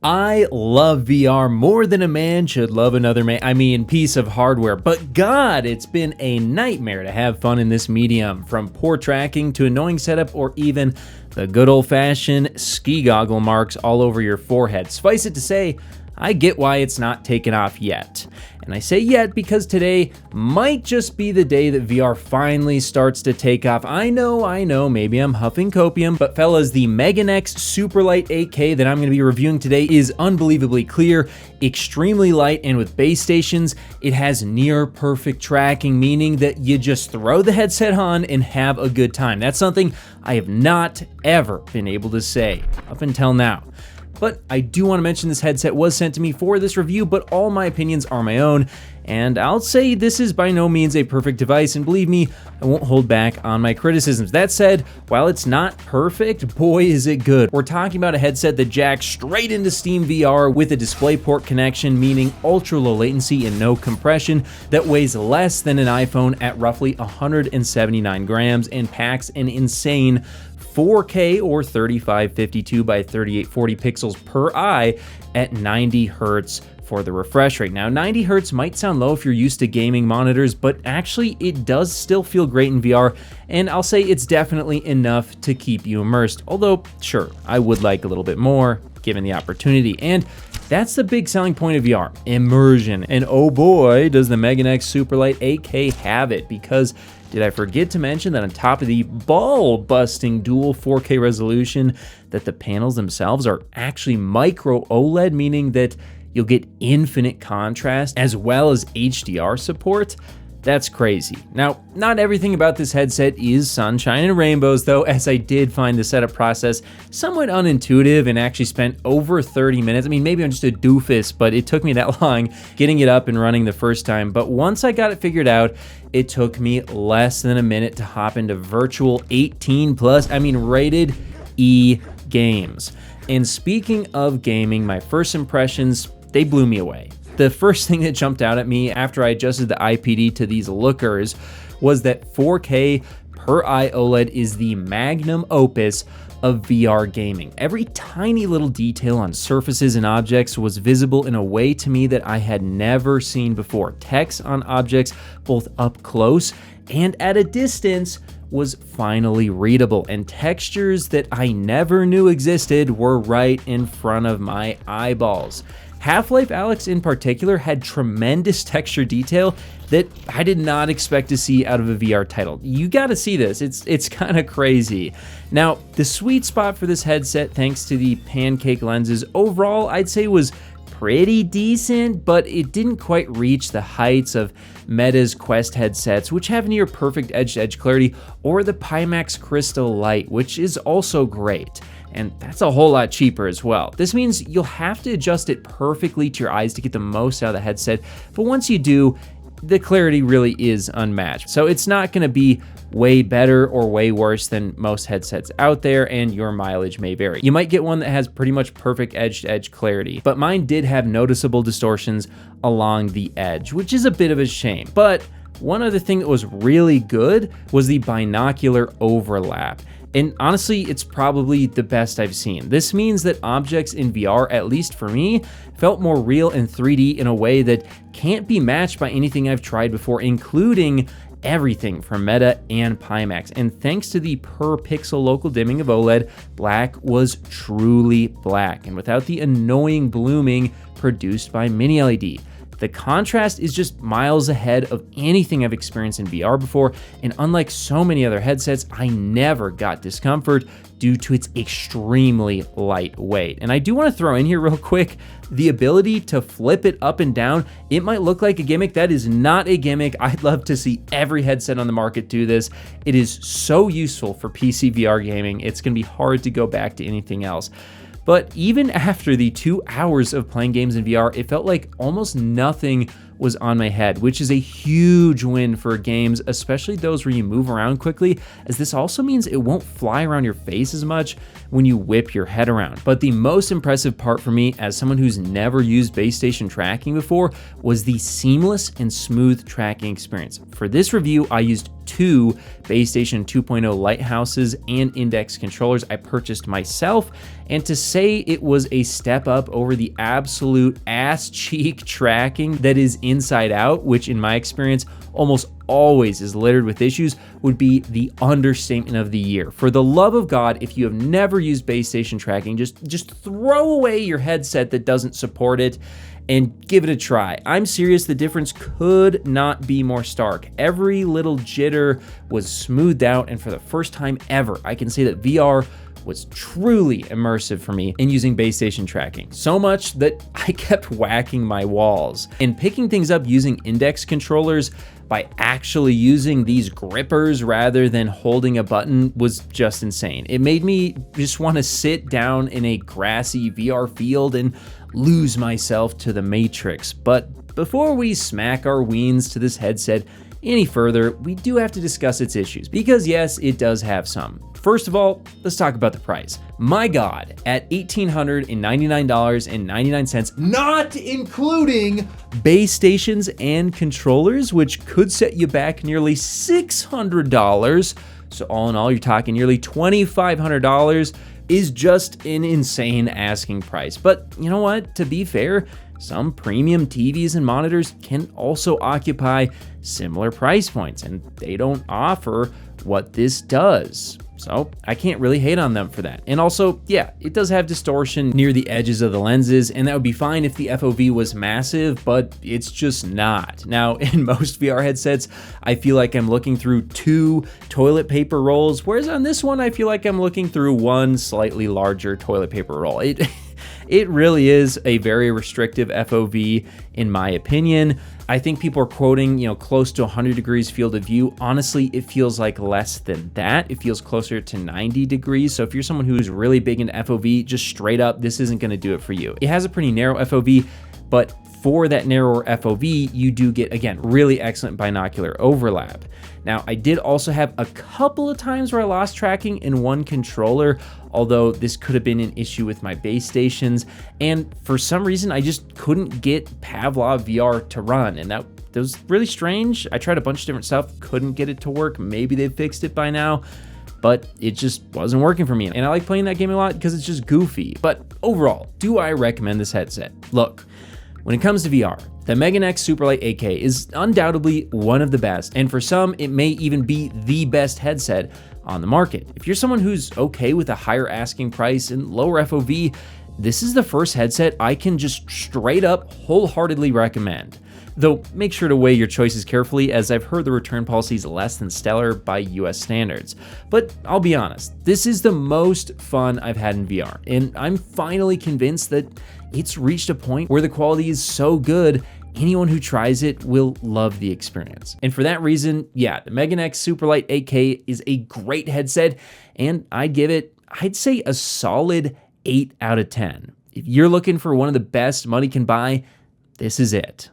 I love VR more than a man should love another man. I mean, piece of hardware. But God, it's been a nightmare to have fun in this medium. From poor tracking to annoying setup or even the good old-fashioned ski goggle marks all over your forehead. Suffice it to say, I get why it's not taken off yet. And I say yet because today might just be the day that VR finally starts to take off. I know, maybe I'm huffing copium, but fellas, the MeganeX Superlight 8K that I'm going to be reviewing today is unbelievably clear, extremely light, and with base stations, it has near perfect tracking, meaning that you just throw the headset on and have a good time. That's something I have not ever been able to say up until now. But I do want to mention this headset was sent to me for this review, but all my opinions are my own, and I'll say this is by no means a perfect device, and believe me, I won't hold back on my criticisms. That said, while it's not perfect, boy is it good. We're talking about a headset that jacks straight into Steam VR with a DisplayPort connection, meaning ultra low latency and no compression, that weighs less than an iPhone at roughly 179 grams and packs an insane 4K or 3552 by 3840 pixels per eye at 90 hertz for the refresh rate. Now, 90 hertz might sound low if you're used to gaming monitors, but actually it does still feel great in VR, and I'll say it's definitely enough to keep you immersed. Although, sure, I would like a little bit more given the opportunity, and that's the big selling point of VR, immersion. And oh boy, does the MeganeX Superlight 8K have it, because did I forget to mention that on top of the ball-busting dual 4K resolution, that the panels themselves are actually micro OLED, meaning that you'll get infinite contrast as well as HDR support? That's crazy. Now, not everything about this headset is sunshine and rainbows though, as I did find the setup process somewhat unintuitive and actually spent over 30 minutes. I mean, maybe I'm just a doofus, but it took me that long getting it up and running the first time. But once I got it figured out, it took me less than a minute to hop into virtual 18 plus, rated E games. And speaking of gaming, my first impressions, they blew me away. The first thing that jumped out at me after I adjusted the IPD to these lookers was that 4K per eye OLED is the magnum opus of VR gaming. Every tiny little detail on surfaces and objects was visible in a way to me that I had never seen before. Text on objects, both up close and at a distance, was finally readable, and textures that I never knew existed were right in front of my eyeballs. Half-Life Alyx in particular had tremendous texture detail that I did not expect to see out of a VR title. You gotta see this, it's kind of crazy. Now, the sweet spot for this headset, thanks to the pancake lenses, overall I'd say was pretty decent, but it didn't quite reach the heights of Meta's Quest headsets, which have near perfect edge-to-edge clarity, or the Pimax Crystal Light, which is also great. And that's a whole lot cheaper as well. This means you'll have to adjust it perfectly to your eyes to get the most out of the headset, but once you do, the clarity really is unmatched. So it's not gonna be way better or way worse than most headsets out there, and your mileage may vary. You might get one that has pretty much perfect edge-to-edge clarity, but mine did have noticeable distortions along the edge, which is a bit of a shame. But one other thing that was really good was the binocular overlap. And honestly, it's probably the best I've seen. This means that objects in VR, at least for me, felt more real in 3D in a way that can't be matched by anything I've tried before, including everything from Meta and Pimax. And thanks to the per pixel local dimming of OLED, black was truly black, and without the annoying blooming produced by Mini LED. The contrast is just miles ahead of anything I've experienced in VR before, and unlike so many other headsets, I never got discomfort due to its extremely lightweight. And I do want to throw in here real quick, the ability to flip it up and down. It might look like a gimmick, that is not a gimmick. I'd love to see every headset on the market do this. It is so useful for PC VR gaming, it's gonna be hard to go back to anything else. But even after the 2 hours of playing games in VR, it felt like almost nothing was on my head, which is a huge win for games, especially those where you move around quickly, as this also means it won't fly around your face as much when you whip your head around. But the most impressive part for me, as someone who's never used base station tracking before, was the seamless and smooth tracking experience. For this review, I used two base station 2.0 lighthouses and index controllers I purchased myself, and to say it was a step up over the absolute ass cheek tracking that is inside out, which in my experience almost always is littered with issues, would be the understatement of the year. For the love of God, if you have never used base station tracking, just throw away your headset that doesn't support it and give it a try. I'm serious, the difference could not be more stark. Every little jitter was smoothed out, and for the first time ever, I can say that VR was truly immersive for me in using base station tracking. So much that I kept whacking my walls. And picking things up using index controllers by actually using these grippers rather than holding a button was just insane. It made me just want to sit down in a grassy VR field and lose myself to the Matrix. But before we smack our weens to this headset any further, we do have to discuss its issues, because yes, it does have some. First of all, let's talk about the price. My God, at $1,899.99, not including base stations and controllers, which could set you back nearly $600. So all in all, you're talking nearly $2,500, is just an insane asking price. But you know what? To be fair, some premium TVs and monitors can also occupy similar price points, and they don't offer what this does. So I can't really hate on them for that. And also, yeah, it does have distortion near the edges of the lenses, and that would be fine if the FOV was massive, but it's just not. Now, in most VR headsets, I feel like I'm looking through two toilet paper rolls, whereas on this one, I feel like I'm looking through one slightly larger toilet paper roll. It really is a very restrictive FOV, in my opinion. I think people are quoting, close to 100 degrees field of view. Honestly, it feels like less than that. It feels closer to 90 degrees. So if you're someone who's really big into FOV, just straight up, this isn't going to do it for you. It has a pretty narrow FOV, but for that narrower FOV, you do get, again, really excellent binocular overlap. Now, I did also have a couple of times where I lost tracking in one controller, although this could have been an issue with my base stations. And for some reason, I just couldn't get Pavlov VR to run. And that was really strange. I tried a bunch of different stuff, couldn't get it to work. Maybe they fixed it by now, but it just wasn't working for me. And I like playing that game a lot because it's just goofy. But overall, do I recommend this headset? Look, when it comes to VR, the MeganeX Superlight 8K is undoubtedly one of the best, and for some, it may even be the best headset on the market. If you're someone who's okay with a higher asking price and lower FOV, this is the first headset I can just straight up wholeheartedly recommend. Though make sure to weigh your choices carefully, as I've heard the return policy is less than stellar by US standards. But I'll be honest, this is the most fun I've had in VR, and I'm finally convinced that it's reached a point where the quality is so good, anyone who tries it will love the experience. And for that reason, yeah, the MeganeX Superlight 8K is a great headset, and I'd say a solid 8 out of 10. If you're looking for one of the best money can buy, this is it.